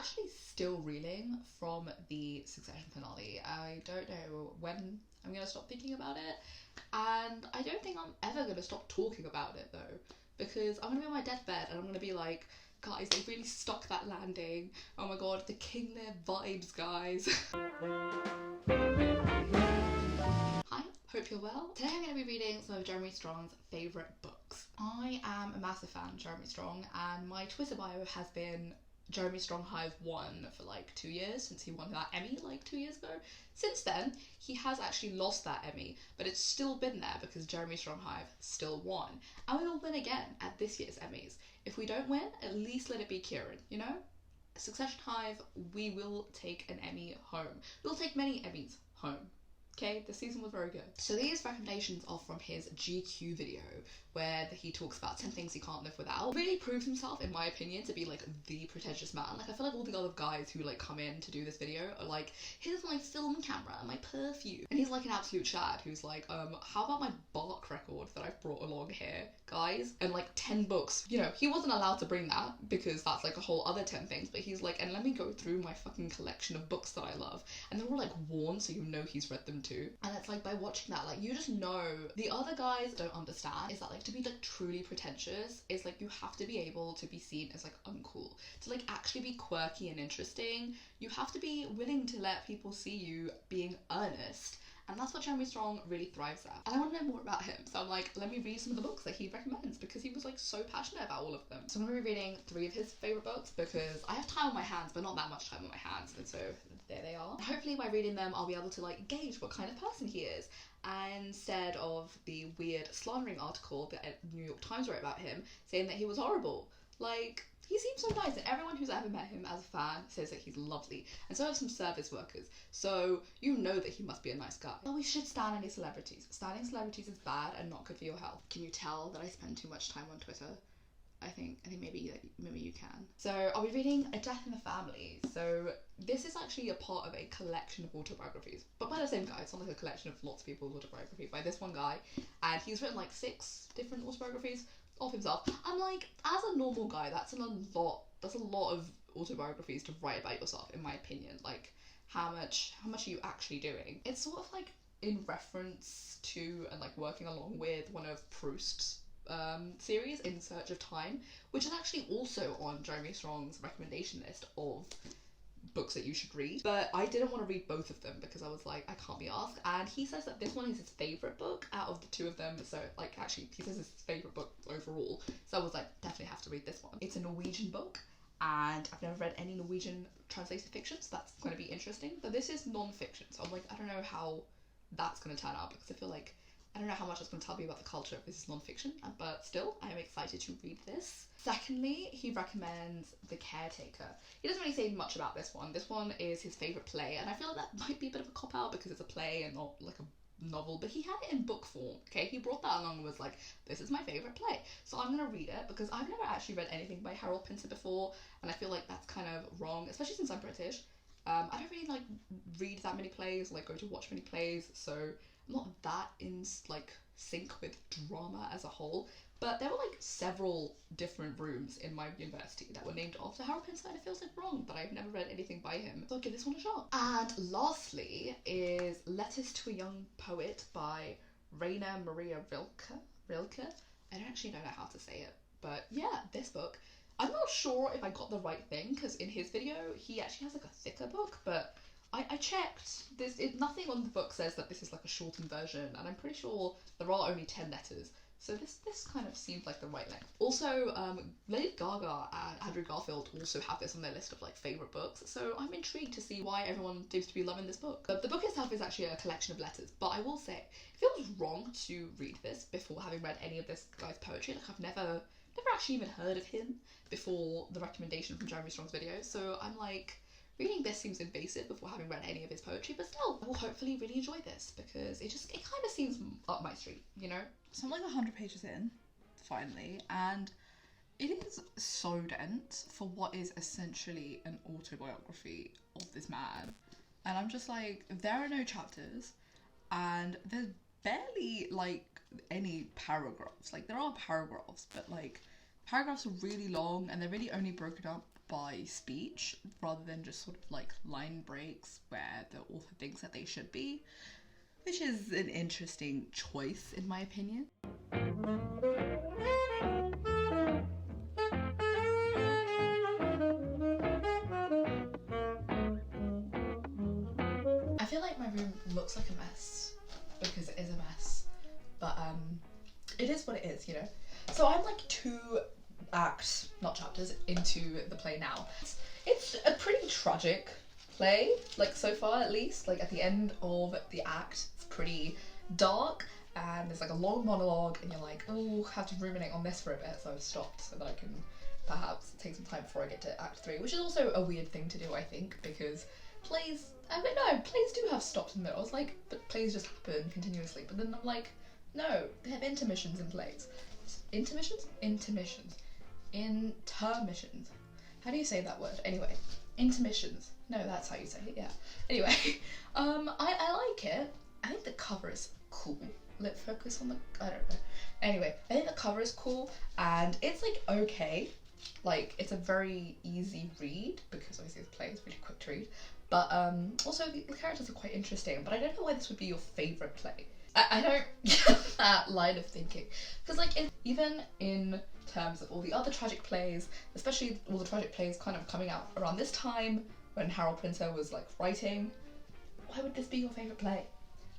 actually still reeling from the Succession finale. I don't know when I'm gonna stop thinking about it, and I don't think I'm ever gonna stop talking about it though, because I'm gonna be on my deathbed and I'm gonna be like, guys, they really stuck that landing. Oh my god, the King Lear vibes, guys. Hi, hope you're well. Today I'm going to be reading some of Jeremy Strong's favourite books. I am a massive fan of Jeremy Strong, and my Twitter bio has been Jeremy Strong Hive 1 for like 2 years, since he won that Emmy like 2 years ago. Since then, he has actually lost that Emmy, but it's still been there because Jeremy Strong Hive still won. And we will win again at this year's Emmys. If we don't win, at least let it be Kieran, you know? Succession Hive, we will take an Emmy home. We'll take many Emmys home. Okay, the season was very good. So these recommendations are from his GQ video, where he talks about 10 things he can't live without. Really proves himself, in my opinion, to be like the pretentious man. Like, I feel like all the other guys who like come in to do this video are like, here's my film camera, my perfume. And he's like an absolute Chad who's like, how about my bark record that I've brought along here, guys? And like 10 books. You know, he wasn't allowed to bring that because that's like a whole other 10 things, but he's like, and let me go through my fucking collection of books that I love. And they're all like worn, so you know he's read them too. And it's like, by watching that, like, you just know the other guys don't understand is that like to be like truly pretentious is like you have to be able to be seen as like uncool. To like actually be quirky and interesting, you have to be willing to let people see you being earnest. And that's what Jeremy Strong really thrives at. And I want to know more about him. So I'm like, let me read some of the books that he recommends, because he was like so passionate about all of them. So I'm going to be reading 3 of his favourite books because I have time on my hands, but not that much time on my hands. And so there they are. Hopefully by reading them, I'll be able to like gauge what kind of person he is. And instead of the weird slandering article that New York Times wrote about him, saying that he was horrible. Like, he seems so nice, and everyone who's ever met him as a fan says that he's lovely, and so have some service workers, so you know that he must be a nice guy. Well, we should stan any celebrities. Standing celebrities is bad and not good for your health. Can you tell that I spend too much time on Twitter? I think maybe you can. So I'll be reading A Death in the Family. So this is actually a part of a collection of autobiographies, but by the same guy. It's not like a collection of lots of people's autobiography, by this one guy, and he's written like 6 different autobiographies of himself. I'm like, as a normal guy, that's a lot of autobiographies to write about yourself, in my opinion. Like, how much are you actually doing? It's sort of like in reference to and like working along with one of Proust's series, In Search of Time, which is actually also on Jeremy Strong's recommendation list of books that you should read, but I didn't want to read both of them because I was like, I can't be asked. And he says that this one is his favourite book out of the 2 of them, so like actually he says it's his favourite book overall, so I was like, definitely have to read this one. It's a Norwegian book, and I've never read any Norwegian translated fiction, so that's going to be interesting, but this is non-fiction, so I'm like, I don't know how that's going to turn out, because I feel like I don't know how much it's going to tell me about the culture if this is non-fiction, but still, I am excited to read this. Secondly, he recommends The Caretaker. He doesn't really say much about this one. This one is his favourite play, and I feel like that might be a bit of a cop-out because it's a play and not like a novel, but he had it in book form, okay? He brought that along and was like, this is my favourite play. So I'm going to read it because I've never actually read anything by Harold Pinter before, and I feel like that's kind of wrong, especially since I'm British. I don't really like read that many plays, like go to watch many plays, so I'm not that in like sync with drama as a whole. But there were like several different rooms in my university that were named after Harold Pinter, and it feels like wrong, but I've never read anything by him, so I'll give this one a shot. And lastly is Letters to a Young Poet by Rainer Maria Rilke. I don't actually know how to say it, but yeah, this book. I'm not sure if I got the right thing, because in his video, he actually has like a thicker book, but I checked. Nothing on the book says that this is like a shortened version, and I'm pretty sure there are only 10 letters. So this kind of seemed like the right length. Also, Lady Gaga and Andrew Garfield also have this on their list of like favourite books, so I'm intrigued to see why everyone seems to be loving this book. The book itself is actually a collection of letters, but I will say, it feels wrong to read this before having read any of this guy's poetry. Like, I've never actually even heard of him before the recommendation from Jeremy Strong's video, so I'm like, reading this seems invasive before having read any of his poetry, but still, I will hopefully really enjoy this because it kind of seems up my street, you know? So I'm like 100 pages in, finally, and it is so dense for what is essentially an autobiography of this man. And I'm just like, there are no chapters, and there's barely like any paragraphs. Like, there are paragraphs, but like paragraphs are really long and they're really only broken up by speech rather than just sort of like line breaks where the author thinks that they should be, which is an interesting choice in my opinion. I feel like my room looks like a mess because it is a mess, but it is what it is, you know. So I'm like 2 acts, not chapters, into the play now. It's a pretty tragic play, like so far at least. Like at the end of the act, it's pretty dark and there's like a long monologue and you're like, oh, have to ruminate on this for a bit, so I've stopped so that I can perhaps take some time before I get to act 3, which is also a weird thing to do, I think, because plays, I don't know, plays do have stops in the middle. It's like, but plays just happen continuously, but then I'm like, no, they have intermissions in plays. Intermissions? Intermissions. Intermissions. How do you say that word? Anyway, intermissions. No, that's how you say it, yeah. Anyway, I like it. I think the cover is cool. Let's focus on the, I don't know. Anyway, I think the cover is cool and it's like okay. Like it's a very easy read because obviously the play is really quick to read. But also the characters are quite interesting, but I don't know why this would be your favourite play. I don't get that line of thinking. Because like even in terms of all the other tragic plays, especially all the tragic plays kind of coming out around this time when Harold Pinter was like writing, why would this be your favourite play?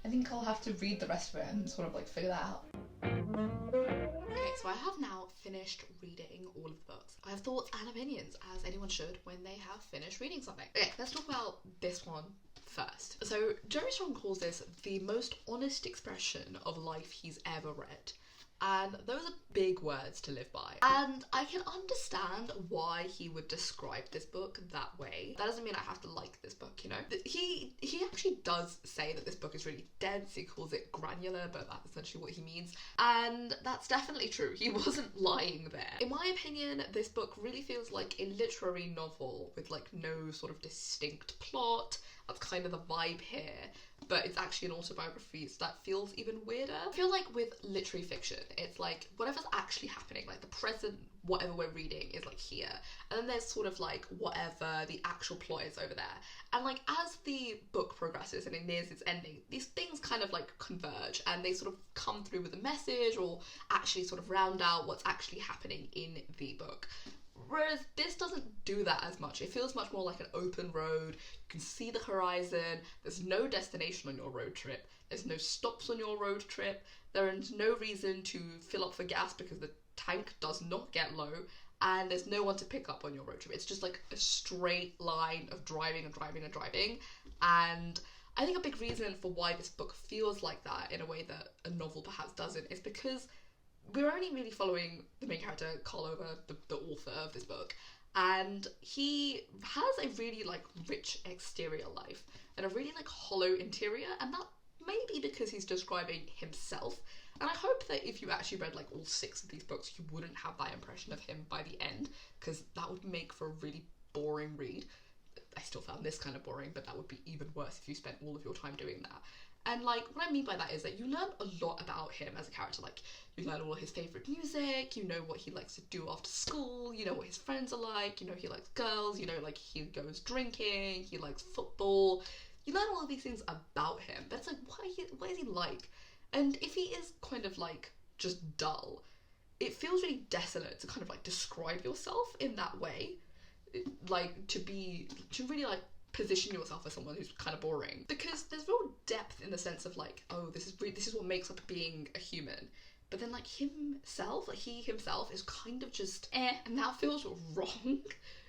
I think I'll have to read the rest of it and sort of like figure that out. Okay, so I have now finished reading all of the books. I have thoughts and opinions, as anyone should when they have finished reading something. Okay, let's talk about this one first. So Jeremy Strong calls this the most honest expression of life he's ever read. And those are big words to live by. And I can understand why he would describe this book that way. That doesn't mean I have to like this book, you know? He actually does say that this book is really dense. He calls it granular, but that's essentially what he means. And that's definitely true. He wasn't lying there. In my opinion, this book really feels like a literary novel with like no sort of distinct plot. That's kind of the vibe here. But it's actually an autobiography, so that feels even weirder. I feel like with literary fiction, it's like whatever's actually happening, like the present, whatever we're reading is like here. And then there's sort of like whatever the actual plot is over there. And like as the book progresses and it nears its ending, these things kind of like converge and they sort of come through with a message or actually sort of round out what's actually happening in the book. Whereas this doesn't do that as much. It feels much more like an open road. You can see the horizon. There's no destination on your road trip. There's no stops on your road trip. There is no reason to fill up for gas because the tank does not get low. And there's no one to pick up on your road trip. It's just like a straight line of driving and driving and driving. And I think a big reason for why this book feels like that in a way that a novel perhaps doesn't is because we're only really following the main character, Carl Over, the author of this book, and he has a really like rich exterior life and a really like hollow interior, and that may be because he's describing himself. And I hope that if you actually read like all 6 of these books, you wouldn't have that impression of him by the end, because that would make for a really boring read. I still found this kind of boring, but that would be even worse if you spent all of your time doing that. And like what I mean by that is that you learn a lot about him as a character. Like you learn all his favourite music, you know what he likes to do after school, you know what his friends are like, you know he likes girls, you know like he goes drinking, he likes football. You learn all of these things about him, but it's like what is he like? And if he is kind of like just dull, it feels really desolate to kind of like describe yourself in that way. Like to really like position yourself as someone who's kind of boring, because there's real depth in the sense of like, oh, this is what makes up being a human. But then like he himself is kind of just and that feels wrong.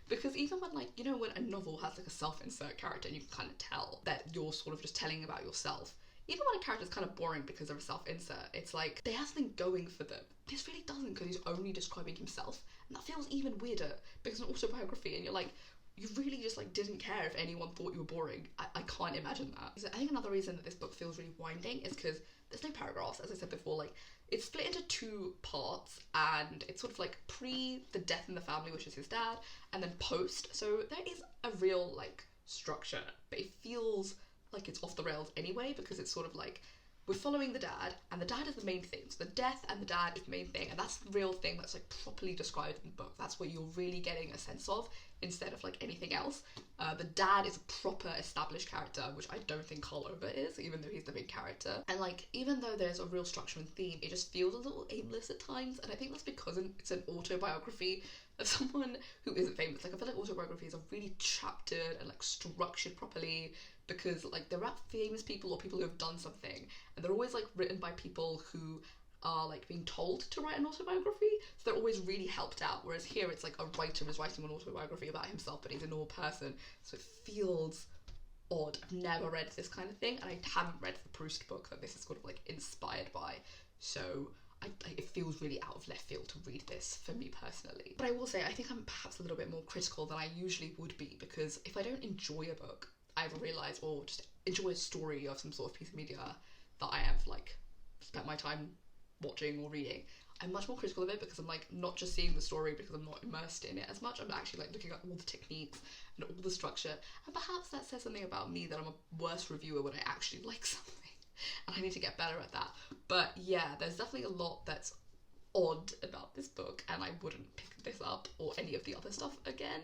Because even when like, you know, when a novel has like a self-insert character and you can kind of tell that you're sort of just telling about yourself, even when a character's kind of boring because of a self-insert, it's like they have something going for them. This really doesn't, because he's only describing himself, and that feels even weirder because it's an autobiography and you're like, you really just like didn't care if anyone thought you were boring. I can't imagine that. I think another reason that this book feels really winding is because there's no paragraphs, as I said before. Like it's split into 2 parts, and it's sort of like pre the death in the family, which is his dad, and then post. So there is a real like structure, but it feels like it's off the rails anyway, because it's sort of like we're following the dad, and the dad is the main thing. So the death and the dad is the main thing, and that's the real thing that's like properly described in the book. That's what you're really getting a sense of instead of like anything else. The dad is a proper established character, which I don't think Karlova is, even though he's the main character. And like, even though there's a real structure and theme, it just feels a little aimless at times, and I think that's because it's an autobiography of someone who isn't famous. Like, I feel like autobiographies are really chaptered and like structured properly, because like they're about famous people or people who have done something, and they're always like written by people who are like being told to write an autobiography, so they're always really helped out. Whereas here it's like a writer is writing an autobiography about himself, but he's a normal person, so it feels odd. I've never read this kind of thing, and I haven't read the Proust book that this is sort of like inspired by, so it feels really out of left field to read this for me personally. But I will say, I think I'm perhaps a little bit more critical than I usually would be, because if I don't enjoy a book, I've realised, or just enjoy a story of some sort of piece of media that I have like spent my time watching or reading, I'm much more critical of it, because I'm like not just seeing the story because I'm not immersed in it as much. I'm actually like looking at all the techniques and all the structure, and perhaps that says something about me, that I'm a worse reviewer when I actually like something, and I need to get better at that. But yeah, there's definitely a lot that's odd about this book, and I wouldn't pick this up or any of the other stuff again.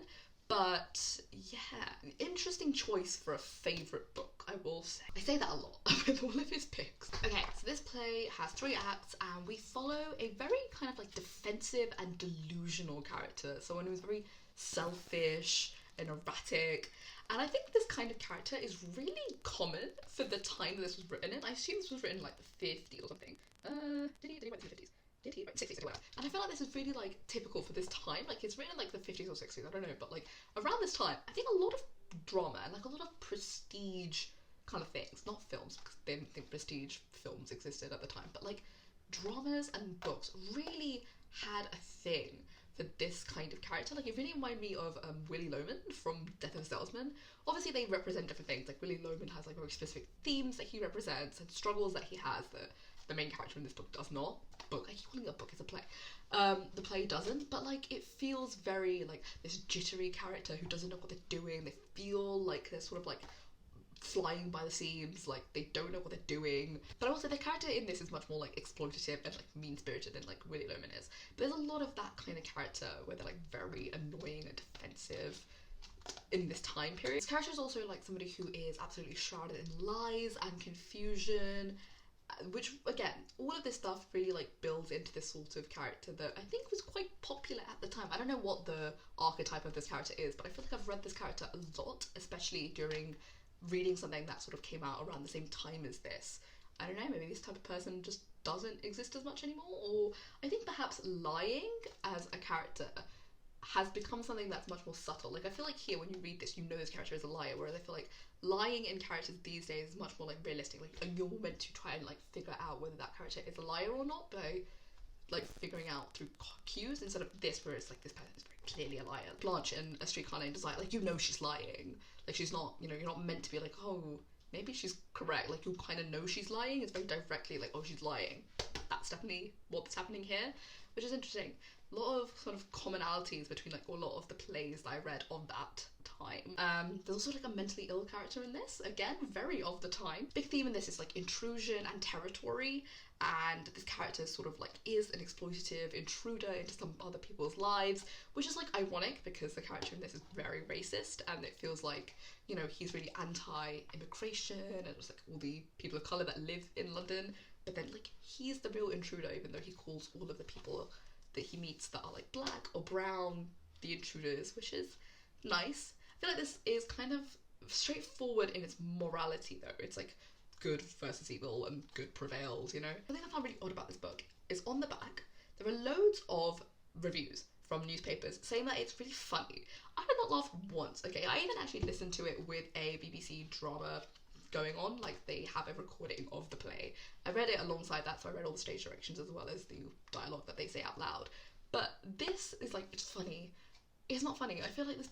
But yeah, interesting choice for a favourite book, I will say. I say that a lot with all of his picks. Okay, so this play has 3 acts, and we follow a very kind of like defensive and delusional character, someone who's very selfish and erratic. And I think this kind of character is really common for the time that this was written in. I assume this was written in like the 50s or something. Did he write in the 50s? Did he write 60s or whatever? And I feel like this is really like typical for this time. Like, it's written in like the 50s or 60s, I don't know, but like around this time, I think a lot of drama and like a lot of prestige kind of things, not films, because they didn't think prestige films existed at the time, but like dramas and books really had a thing for this kind of character. Like, it really reminded me of Willy Loman from Death of a Salesman. Obviously they represent different things. Like, Willy Loman has like very specific themes that he represents and struggles that he has that the main character in this book does not. Book, I keep calling it a book, it's a play. The play doesn't, but like it feels very like this jittery character who doesn't know what they're doing. They feel like they're sort of like flying by the seams, like they don't know what they're doing. But also the character in this is much more like exploitative and like mean-spirited than like Willy Loman is. But there's a lot of that kind of character where they're like very annoying and defensive in this time period. This character is also like somebody who is absolutely shrouded in lies and confusion, which again, all of this stuff really like builds into this sort of character that I think was quite popular at the time. I don't know what the archetype of this character is, but I feel like I've read this character a lot, especially during reading something that sort of came out around the same time as this. I don't know, maybe this type of person just doesn't exist as much anymore, or I think perhaps lying as a character has become something that's much more subtle. Like, I feel like here when you read this, you know this character is a liar, whereas I feel like lying in characters these days is much more like realistic. Like, you're meant to try and like figure out whether that character is a liar or not by like figuring out through cues, instead of this where it's like this person is very clearly a liar. Blanche in A Streetcar Named Desire, like, you know she's lying. Like, she's not, you know, you're not meant to be like, oh, maybe she's correct. Like, you kind of know she's lying. It's very directly like, oh, she's lying. That's definitely what's happening here, which is interesting. A lot of sort of commonalities between like a lot of the plays that I read of that time. There's also like a mentally ill character in this, again, very of the time. Big theme in this is like intrusion and territory, and this character sort of like is an exploitative intruder into some other people's lives, which is like ironic because the character in this is very racist, and it feels like, you know, he's really anti-immigration and it's like all the people of colour that live in London, but then like he's the real intruder, even though he calls all of the people that he meets that are like black or brown the intruders, which is nice. I feel like this is kind of straightforward in its morality though. It's like good versus evil and good prevails, you know? The thing I found really odd about this book is on the back there are loads of reviews from newspapers saying that it's really funny. I did not laugh once, okay? I even actually listened to it with a BBC drama going on, like they have a recording of the play. I read it alongside that, so I read all the stage directions as well as the dialogue that they say out loud. But this is like, it's funny. It's not funny. I feel like this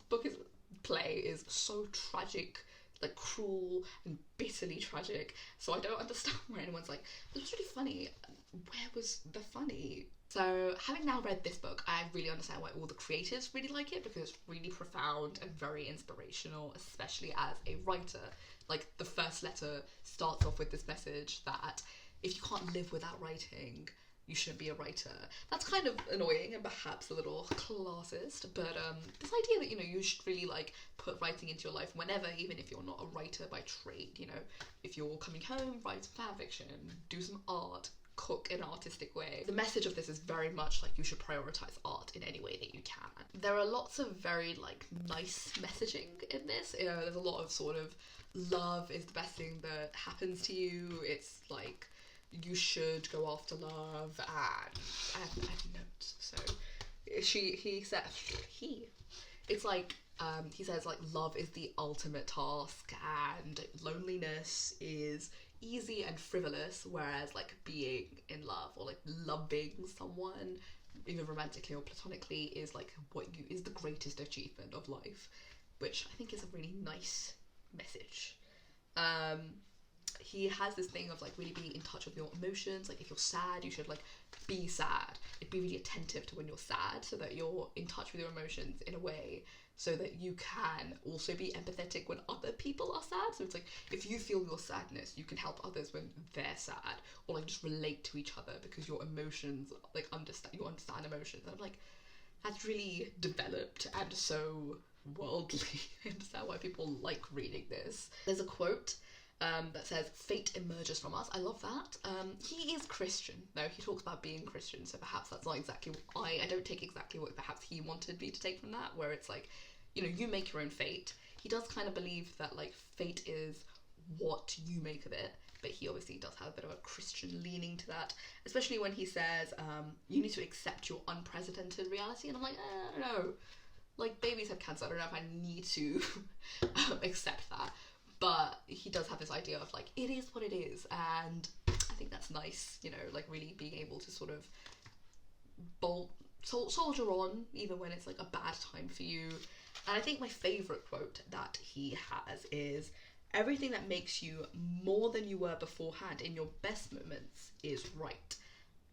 play is so tragic, like cruel and bitterly tragic. So I don't understand where anyone's like, it was really funny. Where was the funny? So having now read this book, I really understand why all the creators really like it, because it's really profound and very inspirational, especially as a writer. Like, the first letter starts off with this message that if you can't live without writing, you shouldn't be a writer. That's kind of annoying and perhaps a little classist, but this idea that, you know, you should really like put writing into your life whenever, even if you're not a writer by trade, you know, if you're coming home, write some fan fiction, do some art, cook in an artistic way. The message of this is very much like you should prioritize art in any way that you can. There are lots of very like nice messaging in this. You know, there's a lot of sort of love is the best thing that happens to you. It's like you should go after love, and I have notes. So he said it's like he says like love is the ultimate task and loneliness is easy and frivolous, whereas like being in love or like loving someone, either romantically or platonically, is like what you is the greatest achievement of life, which I think is a really nice message. He has this thing of like really being in touch with your emotions. Like if you're sad, you should like be sad. Like be really attentive to when you're sad, so that you're in touch with your emotions in a way so that you can also be empathetic when other people are sad. So it's like if you feel your sadness, you can help others when they're sad, or like just relate to each other because your emotions like you understand emotions. And I'm like, that's really developed and so worldly. I understand why people like reading this. There's a quote that says, "Fate emerges from us." I love that. He is Christian, though. He talks about being Christian, so perhaps that's not exactly what I don't take exactly what perhaps he wanted me to take from that, where it's like, you know, you make your own fate. He does kind of believe that, like, fate is what you make of it, but he obviously does have a bit of a Christian leaning to that, especially when he says, you need to accept your unprecedented reality, and I'm like, I don't know. Like, babies have cancer, I don't know if I need to accept that. But he does have this idea of like, it is what it is, and I think that's nice, you know, like really being able to sort of soldier on even when it's like a bad time for you. And I think my favourite quote that he has is, "Everything that makes you more than you were beforehand in your best moments is right."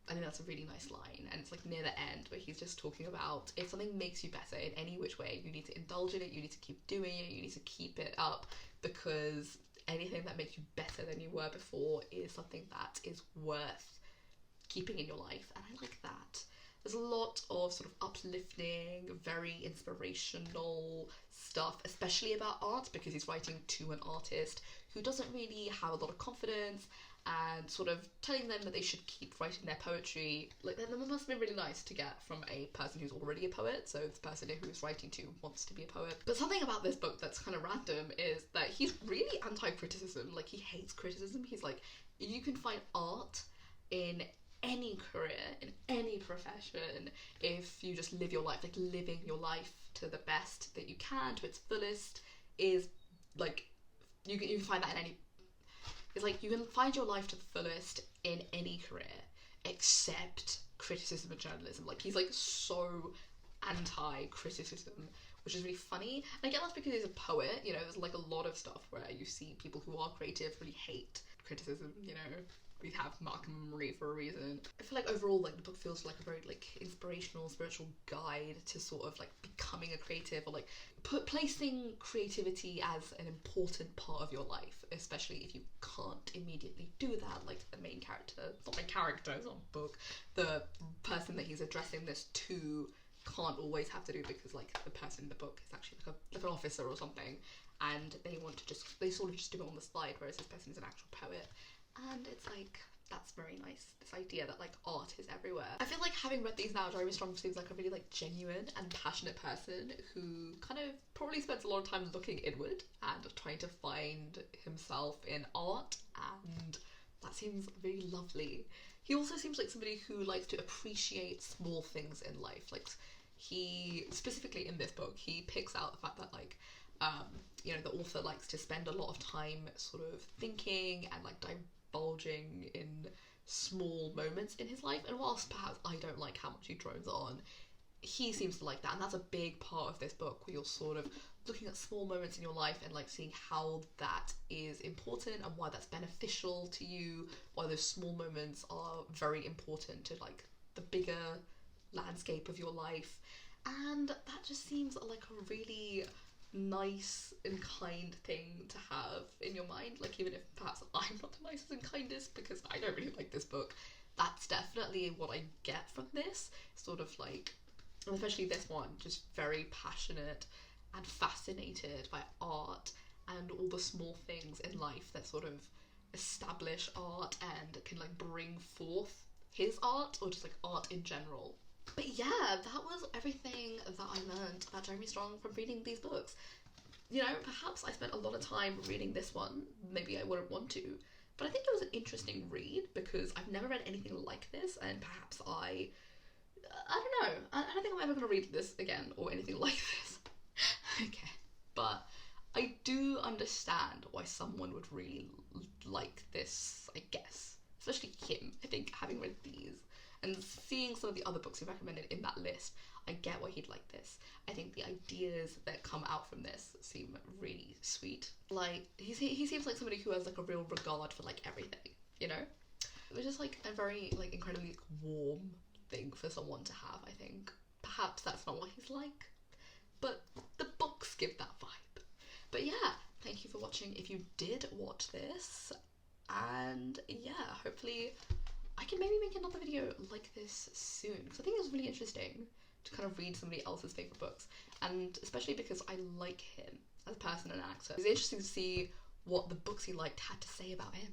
I think that's a really nice line, and it's like near the end where he's just talking about if something makes you better in any which way, you need to indulge in it, you need to keep doing it, you need to keep it up, because anything that makes you better than you were before is something that is worth keeping in your life, and I like that. There's a lot of sort of uplifting, very inspirational stuff, especially about art, because he's writing to an artist who doesn't really have a lot of confidence, and sort of telling them that they should keep writing their poetry. Like, that must have been really nice to get from a person who's already a poet, so the person who's writing to wants to be a poet. But something about this book that's kind of random is that he's really anti-criticism. Like, he hates criticism. He's like, you can find art in any career, in any profession, if you just live your life. Like, living your life to the best that you can, to its fullest, is like, you can find that in any. It's like you can find your life to the fullest in any career except criticism and journalism. Like, he's like so anti-criticism, which is really funny. And I get that's because he's a poet, you know, there's like a lot of stuff where you see people who are creative really hate criticism, you know. We have Malcolm and Marie for a reason. I feel like overall, like, the book feels like a very like inspirational, spiritual guide to sort of like becoming a creative, or like placing creativity as an important part of your life, especially if you can't immediately do that. Like the main character, it's not my character, it's not a book. The person that he's addressing this to can't always have to do, because like the person in the book is actually like an officer or something, and they sort of just do it on the slide, whereas this person is an actual poet. And it's like, that's very nice, this idea that like art is everywhere. I feel like having read these now, Jeremy Strong seems like a really like genuine and passionate person who kind of probably spends a lot of time looking inward and trying to find himself in art, and that seems really lovely. He also seems like somebody who likes to appreciate small things in life. Like, he, specifically in this book, he picks out the fact that like, you know, the author likes to spend a lot of time sort of thinking and like divulging in small moments in his life, and whilst perhaps I don't like how much he drones on, he seems to like that, and that's a big part of this book, where you're sort of looking at small moments in your life and like seeing how that is important and why that's beneficial to you, why those small moments are very important to like the bigger landscape of your life. And that just seems like a really nice and kind thing to have in your mind. Like, even if perhaps I'm not the nicest and kindest, because I don't really like this book, that's definitely what I get from this. Sort of like, and especially this one, just very passionate and fascinated by art and all the small things in life that sort of establish art and can like bring forth his art, or just like art in general. But yeah, that was everything that I learned about Jeremy Strong from reading these books. You know, perhaps I spent a lot of time reading this one, maybe I wouldn't want to, but I think it was an interesting read because I've never read anything like this, and perhaps I don't know, I don't think I'm ever going to read this again or anything like this. Okay, but I do understand why someone would really like this, I guess, especially him. I think having read these and seeing some of the other books he recommended in that list, I get why he'd like this. I think the ideas that come out from this seem really sweet. Like, he seems like somebody who has like a real regard for like everything, you know? Which is like a very like incredibly warm thing for someone to have, I think. Perhaps that's not what he's like, but the books give that vibe. But yeah, thank you for watching if you did watch this, and yeah, hopefully I can maybe make another video like this soon, because I think it's really interesting to kind of read somebody else's favourite books, and especially because I like him as a person and an actor. It's interesting to see what the books he liked had to say about him.